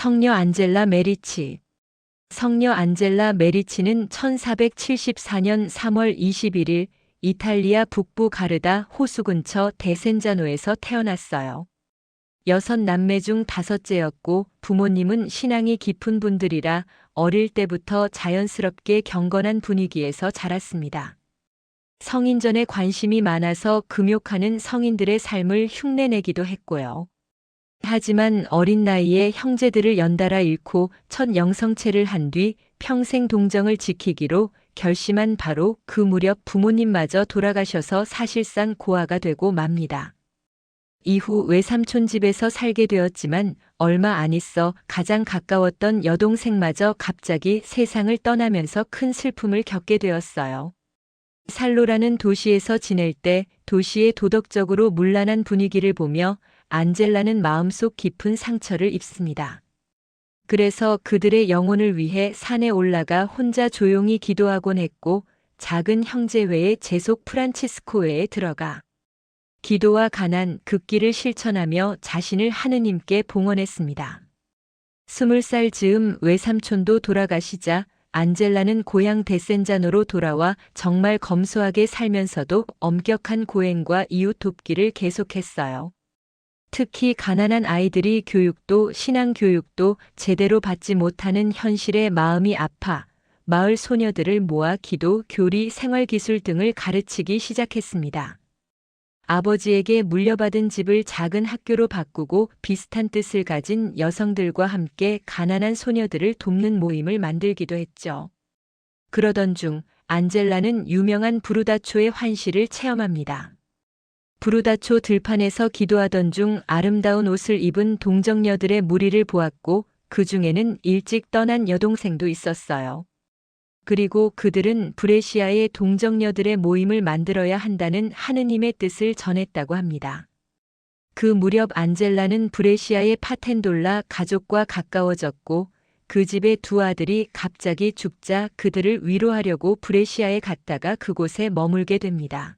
성녀 안젤라 메리치. 성녀 안젤라 메리치는 1474년 3월 21일 이탈리아 북부 가르다 호수 근처 데센자노에서 태어났어요. 6남매 중 5째였고 부모님은 신앙이 깊은 분들이라 어릴 때부터 자연스럽게 경건한 분위기에서 자랐습니다. 성인전에 관심이 많아서 금욕하는 성인들의 삶을 흉내내기도 했고요. 하지만 어린 나이에 형제들을 연달아 잃고 첫 영성체를 한 뒤 평생 동정을 지키기로 결심한 바로 그 무렵 부모님마저 돌아가셔서 사실상 고아가 되고 맙니다. 이후 외삼촌 집에서 살게 되었지만 얼마 안 있어 가장 가까웠던 여동생마저 갑자기 세상을 떠나면서 큰 슬픔을 겪게 되었어요. 살로라는 도시에서 지낼 때 도시의 도덕적으로 문란한 분위기를 보며 안젤라는 마음속 깊은 상처를 입습니다. 그래서 그들의 영혼을 위해 산에 올라가 혼자 조용히 기도하곤 했고 작은 형제회의 제속 프란치스코회에 들어가 기도와 가난, 극기를 실천하며 자신을 하느님께 봉헌했습니다. 20살 즈음 외삼촌도 돌아가시자 안젤라는 고향 데센자노로 돌아와 정말 검소하게 살면서도 엄격한 고행과 이웃 돕기를 계속했어요. 특히 가난한 아이들이 교육도 신앙 교육도 제대로 받지 못하는 현실에 마음이 아파 마을 소녀들을 모아 기도, 교리, 생활기술 등을 가르치기 시작했습니다. 아버지에게 물려받은 집을 작은 학교로 바꾸고 비슷한 뜻을 가진 여성들과 함께 가난한 소녀들을 돕는 모임을 만들기도 했죠. 그러던 중 안젤라는 유명한 브루다초의 환시를 체험합니다. 브루다초 들판에서 기도하던 중 아름다운 옷을 입은 동정녀들의 무리를 보았고 그 중에는 일찍 떠난 여동생도 있었어요. 그리고 그들은 브레시아의 동정녀들의 모임을 만들어야 한다는 하느님의 뜻을 전했다고 합니다. 그 무렵 안젤라는 브레시아의 파텐돌라 가족과 가까워졌고 그 집의 2아들이 갑자기 죽자 그들을 위로하려고 브레시아에 갔다가 그곳에 머물게 됩니다.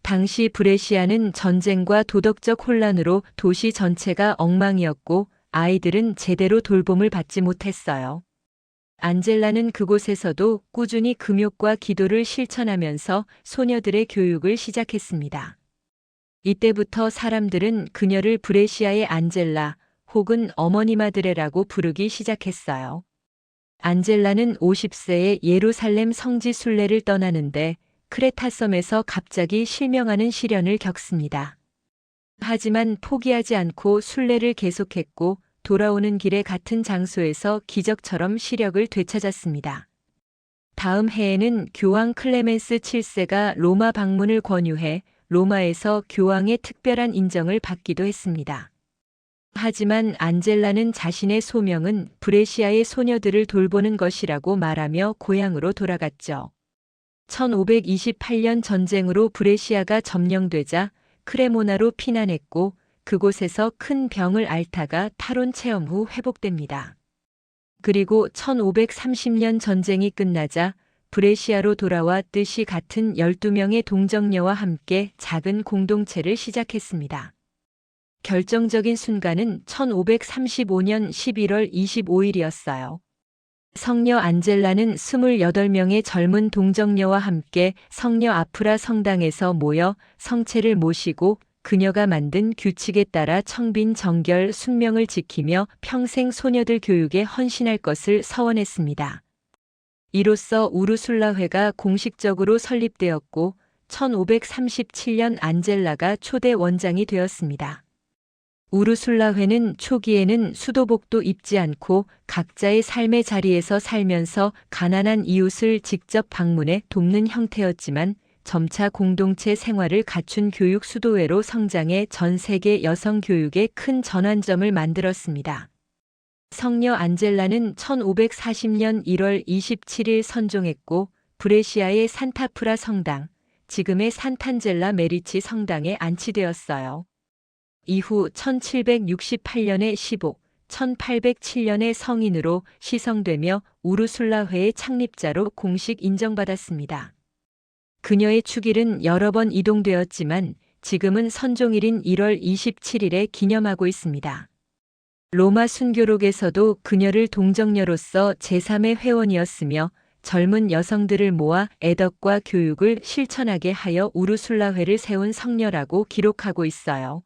당시 브레시아는 전쟁과 도덕적 혼란으로 도시 전체가 엉망이었고 아이들은 제대로 돌봄을 받지 못했어요. 안젤라는 그곳에서도 꾸준히 금욕과 기도를 실천하면서 소녀들의 교육을 시작했습니다. 이때부터 사람들은 그녀를 브레시아의 안젤라 혹은 어머니 마드레라고 부르기 시작했어요. 안젤라는 50세에 예루살렘 성지 순례를 떠나는데 크레타섬에서 갑자기 실명하는 시련을 겪습니다. 하지만 포기하지 않고 순례를 계속했고 돌아오는 길에 같은 장소에서 기적처럼 시력을 되찾았습니다. 다음 해에는 교황 클레멘스 7세가 로마 방문을 권유해 로마에서 교황의 특별한 인정을 받기도 했습니다. 하지만 안젤라는 자신의 소명은 브레시아의 소녀들을 돌보는 것이라고 말하며 고향으로 돌아갔죠. 1528년 전쟁으로 브레시아가 점령되자 크레모나로 피난했고 그곳에서 큰 병을 앓다가 탈원 체험 후 회복됩니다. 그리고 1530년 전쟁이 끝나자 브레시아로 돌아와 뜻이 같은 12명의 동정녀와 함께 작은 공동체를 시작했습니다. 결정적인 순간은 1535년 11월 25일이었어요. 성녀 안젤라는 28명의 젊은 동정녀와 함께 성녀 아프라 성당에서 모여 성체를 모시고 그녀가 만든 규칙에 따라 청빈 정결 순명을 지키며 평생 소녀들 교육에 헌신할 것을 서원했습니다. 이로써 우르술라회가 공식적으로 설립되었고 1537년 안젤라가 초대 원장이 되었습니다. 우르술라회는 초기에는 수도복도 입지 않고 각자의 삶의 자리에서 살면서 가난한 이웃을 직접 방문해 돕는 형태였지만 점차 공동체 생활을 갖춘 교육 수도회로 성장해 전 세계 여성 교육에 큰 전환점을 만들었습니다. 성녀 안젤라는 1540년 1월 27일 선종했고 브레시아의 산타프라 성당, 지금의 산탄젤라 메리치 성당에 안치되었어요. 이후 1768년에 15, 1807년에 성인으로 시성되며 우르술라회의 창립자로 공식 인정받았습니다. 그녀의 축일은 여러 번 이동되었지만 지금은 선종일인 1월 27일에 기념하고 있습니다. 로마 순교록에서도 그녀를 동정녀로서 제3의 회원이었으며 젊은 여성들을 모아 애덕과 교육을 실천하게 하여 우르술라회를 세운 성녀라고 기록하고 있어요.